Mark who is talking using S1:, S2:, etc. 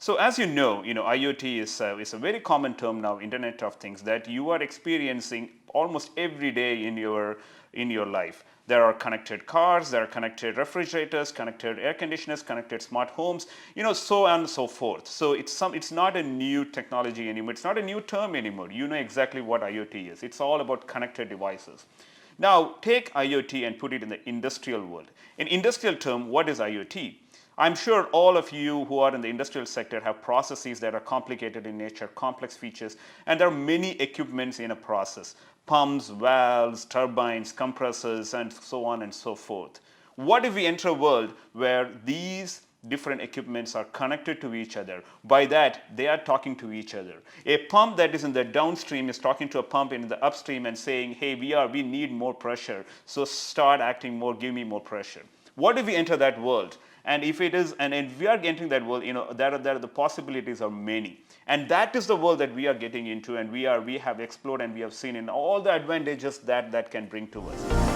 S1: So as you know, IoT is a very common term now, Internet of Things, that you are experiencing almost every day in your life. There are connected cars, there are connected refrigerators, connected air conditioners, connected smart homes, so on and so forth. So it's not a new technology anymore. It's not a new term anymore. You know exactly what IoT is. It's all about connected devices. Now take IoT and put it in the industrial world. In industrial term, what is IoT? I'm sure all of you who are in the industrial sector have processes that are complicated in nature, complex features, and there are many equipments in a process. Pumps, valves, turbines, compressors, and so on and so forth. What if we enter a world where these different equipments are connected to each other? By that, they are talking to each other. A pump that is in the downstream is talking to a pump in the upstream and saying, hey, we need more pressure, so start acting more, give me more pressure. What if we enter that world? And if it is, and if we are entering that world, the possibilities are many. And that is the world that we are getting into, and we have explored and we have seen in all the advantages that can bring to us.